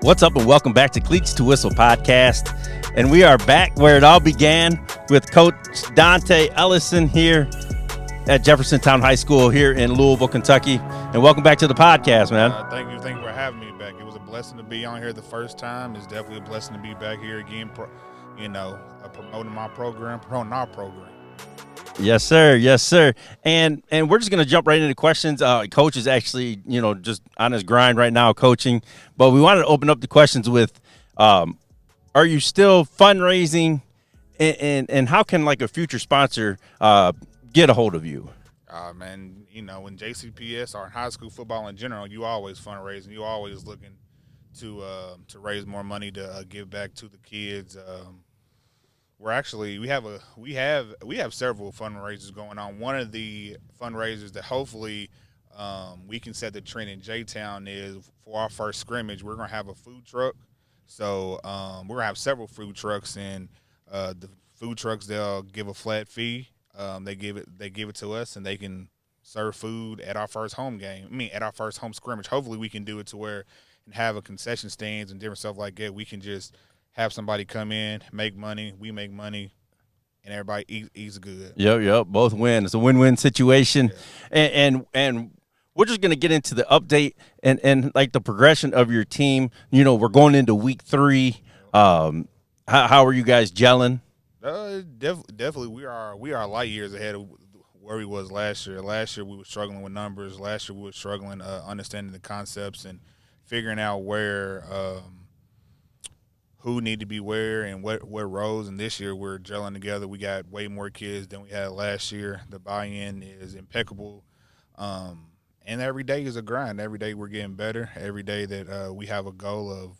What's up, and welcome back to Cleats to Whistle podcast. And we are back where it all began with Coach Donte Ellison here at Jeffersontown High School here in Louisville, Kentucky. And welcome back to the podcast, man. Thank you for having me back. It was a blessing to be on here the first time. It's definitely a blessing to be back here again, promoting my program, promoting our program. Yes, sir. Yes, sir. And we're just going to jump right into questions. Coach is actually, just on his grind right now coaching. But we wanted to open up the questions with, are you still fundraising? And how can, like, a future sponsor get a hold of you? Man, in JCPS or in high school football in general, you always fundraising. You always looking to raise more money to give back to the kids. We have several fundraisers going on. One of the fundraisers that hopefully we can set the trend in J-Town is for our first scrimmage. We're gonna have a food truck, so we're gonna have several food trucks, and the food trucks, they'll give a flat fee. They give it to us, and they can serve food at our first home game. At our first home scrimmage. Hopefully, we can do it to where and have a concession stands and different stuff like that. We can just have somebody come in, make money, we make money, and everybody eats good. Yep. Both win. It's a win-win situation. Yeah. And we're just going to get into the update and like the progression of your team. We're going into week 3. How are you guys gelling? Definitely we are light years ahead of where we was last year. Last year we were struggling with numbers. Last year we were struggling understanding the concepts and figuring out where who need to be where and what roles. And this year we're gelling together. We got way more kids than we had last year. The buy-in is impeccable. And every day is a grind. Every day we're getting better. Every day that we have a goal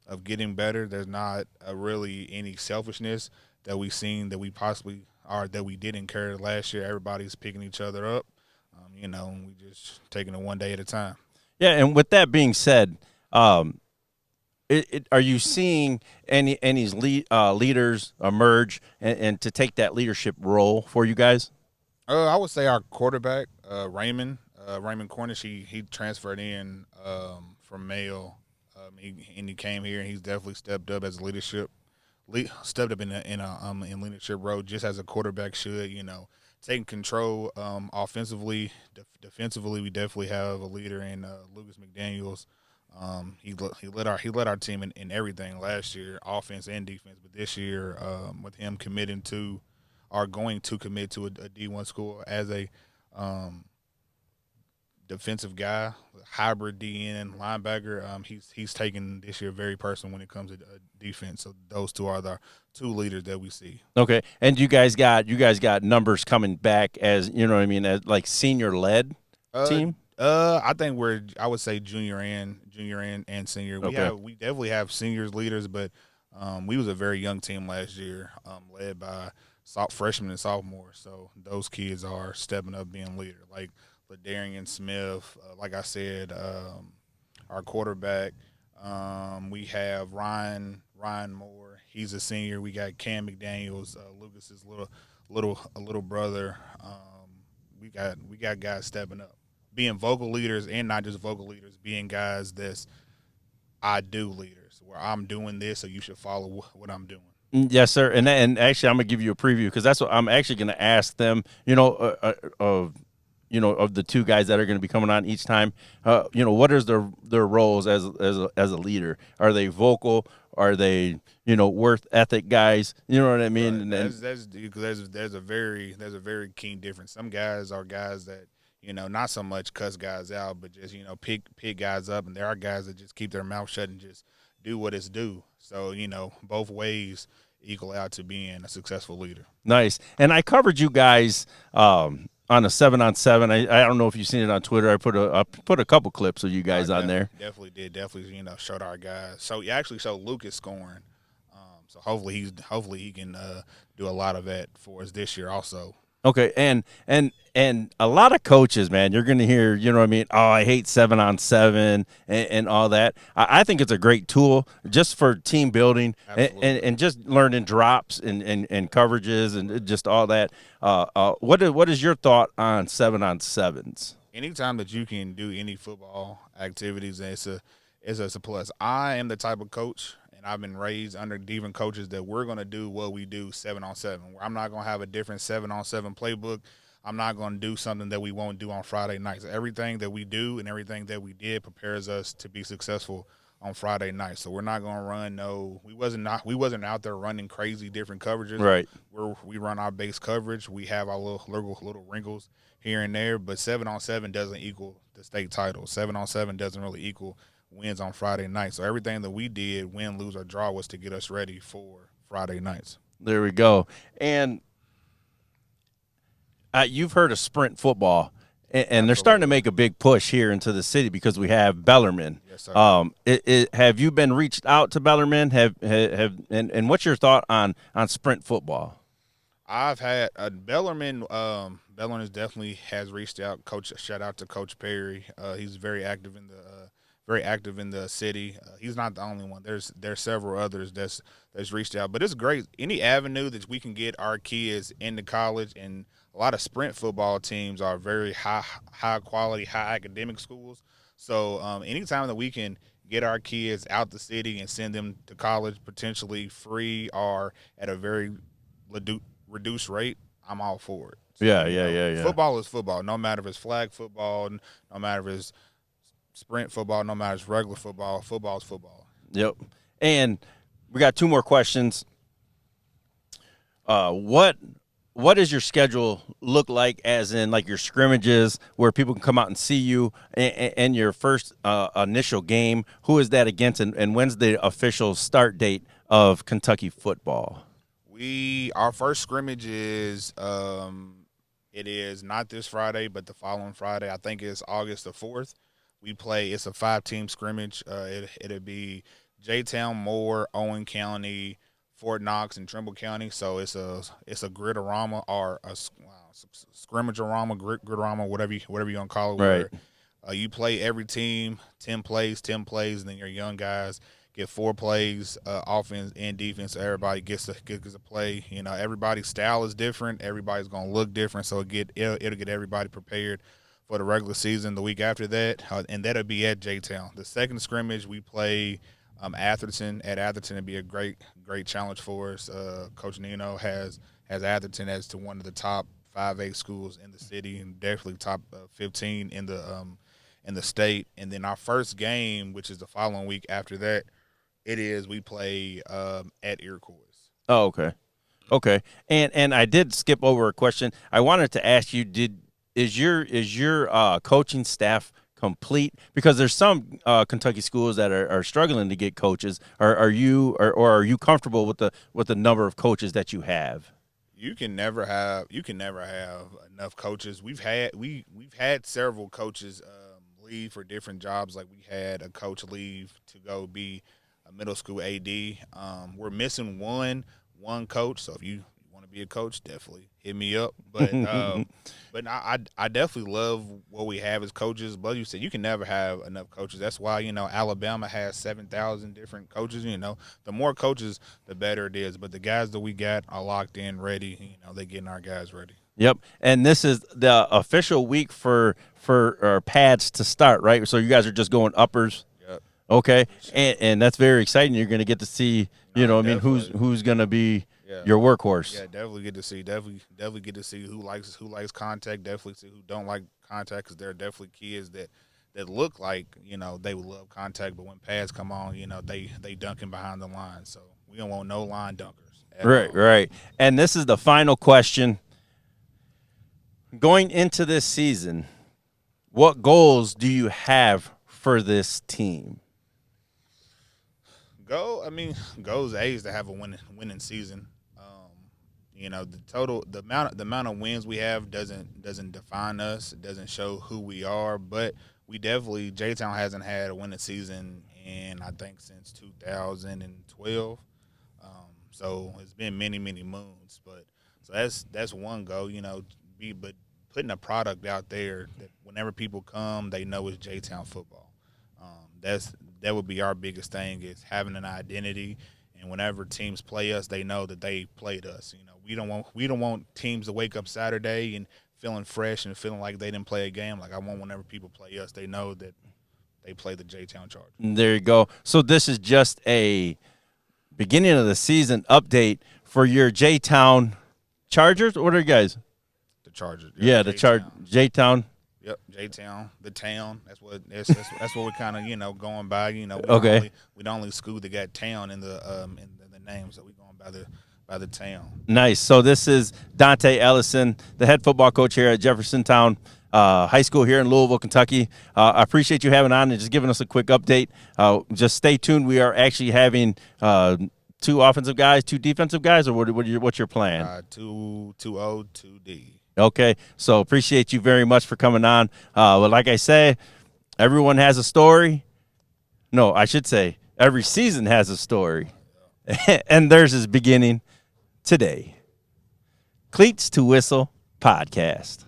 of getting better. There's not really any selfishness that we've seen that we possibly are that we did incur last year. Everybody's picking each other up, and we just taking it one day at a time. Yeah, and with that being said, are you seeing any leaders emerge and to take that leadership role for you guys? I would say our quarterback, Raymond Cornish, he transferred in from Mayo. He came here, and he's definitely stepped up as leadership in leadership role, just as a quarterback should. Taking control offensively, defensively. We definitely have a leader in Lucas McDaniels. He led our team in everything last year, offense and defense. But this year, with him committing to or going to commit to a D1 school as a defensive guy, hybrid DN linebacker, he's taken this year very personal when it comes to defense. So those two are the two leaders that we see. Okay, and you guys got numbers coming back as as like senior led team. I think I would say junior and senior. We definitely have seniors leaders, but we was a very young team last year, led by freshmen and sophomores. So those kids are stepping up being leader, like LaDarian Smith, like I said, our quarterback. We have Ryan Moore. He's a senior. We got Cam McDaniels, Lucas's little brother. We got guys stepping up, being vocal leaders, and not just vocal leaders, being guys that's I do leaders, where I'm doing this, so you should follow what I'm doing. Yes, sir. And actually, I'm gonna give you a preview because that's what I'm actually gonna ask them. Of the two guys that are going to be coming on each time, what is their roles as a leader? Are they vocal? Are they worth ethic guys? You know what I mean? Right. There's a very keen difference. Some guys are guys that not so much cuss guys out, but just pick guys up, and there are guys that just keep their mouth shut and just do what it's due. So both ways equal out to being a successful leader. Nice. And I covered you guys on a 7-on-7. I don't know if you've seen it on Twitter. I put a couple clips of you guys on there. Definitely did. Definitely, showed our guys. So you actually showed Lucas scoring. So hopefully he can do a lot of that for us this year also. Okay, and a lot of coaches, man, you're going to hear, oh, I hate 7-on-7 and all that. I think it's a great tool just for team building and just learning drops and coverages and just all that. What is your thought on 7-on-7s? Anytime that you can do any football activities, it's a plus. I am the type of coach, and I've been raised under different coaches that we're going to do what we do 7-on-7. I'm not going to have a different 7-on-7 playbook. I'm not going to do something that we won't do on Friday nights. Everything that we do and everything that we did prepares us to be successful on Friday night. So we're not going to run we wasn't out there running crazy different coverages. Right. We run our base coverage. We have our little wrinkles here and there, but 7-on-7 doesn't equal the state title. 7-on-7 doesn't really equal wins on Friday night. So everything that we did, win, lose, or draw, was to get us ready for Friday nights. There we go. And you've heard of sprint football, and they're starting to make a big push here into the city because we have Bellarmine. Yes, sir. Have you been reached out to Bellarmine? And what's your thought on sprint football? I've had Bellarmine. Bellarmine definitely has reached out. Coach, shout out to Coach Perry. He's very active in the city. He's not the only one. There's several others that's reached out. But it's great. Any avenue that we can get our kids into college, and a lot of sprint football teams are very high quality, high academic schools. So anytime that we can get our kids out the city and send them to college, potentially free or at a very reduced rate, I'm all for it. So, yeah. Football is football. No matter if it's flag football, no matter if it's sprint football, no matter if it's regular football, football is football. Yep. And we got two more questions. What does your schedule look like, as in like your scrimmages where people can come out and see you, and your first initial game? Who is that against, and when's the official start date of Kentucky football? Our first scrimmage is it is not this Friday, but the following Friday. I think it's August the 4th. It's a 5-team scrimmage. It'll be J-Town, Moore, Owen County, Fort Knox, and Trimble County. So it's a grid-a-rama or a scrimmage-a-rama, grid-a-rama, whatever you want to call it. Right. Where, you play every team 10 plays, and then your young guys get 4 plays, offense and defense. So everybody gets a play. Everybody's style is different. Everybody's gonna look different. So it'll get everybody prepared for the regular season the week after that, and that'll be at J-Town. The second scrimmage we play Atherton. At Atherton, it'd be a great challenge for us. Coach Nino has Atherton as to one of the top 5A schools in the city, and definitely top 15 in the state. And then our first game, which is the following week after that, we play at Iroquois. Oh, okay. And I did skip over a question. I wanted to ask you: is your coaching staff complete? Because there's some Kentucky schools that are struggling to get coaches. Are you comfortable with the number of coaches that you have? You can never have enough coaches. We've had several coaches leave for different jobs. Like we had a coach leave to go be a middle school AD. We're missing one coach. So if you want to be a coach, definitely hit me up. But I definitely love what we have as coaches. But you said you can never have enough coaches. That's why Alabama has 7,000 different coaches. The more coaches, the better it is. But the guys that we got are locked in, ready. They're getting our guys ready. Yep, and this is the official week for pads to start, right? So you guys are just going uppers. Yep. Okay, and that's very exciting. You're going to get to see, who's going to be your workhorse. Yeah, definitely get to see who likes contact. Definitely see who don't like contact, because there are definitely kids that look like they would love contact, but when pads come on, they dunking behind the line. So we don't want no line dunkers. Right. And this is the final question. Going into this season, what goals do you have for this team? Goals is to have a winning season. The amount of wins we have doesn't define us. It doesn't show who we are. But we definitely, J-Town hasn't had a winning season in, I think, since 2012. So it's been many moons. But so that's one goal. But putting a product out there that whenever people come, they know it's J-Town football. That would be our biggest thing, is having an identity, and whenever teams play us, they know that they played us. We don't want teams to wake up Saturday and feeling fresh and feeling like they didn't play a game. Like, I want whenever people play us, they know that they play the J-Town Chargers. There you go. So this is just a beginning of the season update for your J-Town Chargers. What are you guys? The Chargers. Yeah, the J-Town. Yep, J-Town, the town. That's what we're kind of going by. We the only school that got town in the name, so we're going by the town. Nice. So this is Donte Ellison, the head football coach here at Jeffersontown High School here in Louisville, Kentucky. I appreciate you having on and just giving us a quick update. Just stay tuned. We are actually having 2 offensive guys, 2 defensive guys, or what's your plan? 2 O, 2 D. Okay, so appreciate you very much for coming on. But like I say, everyone has a story. No, I should say every season has a story, and theirs is beginning today. Cleats to Whistle podcast.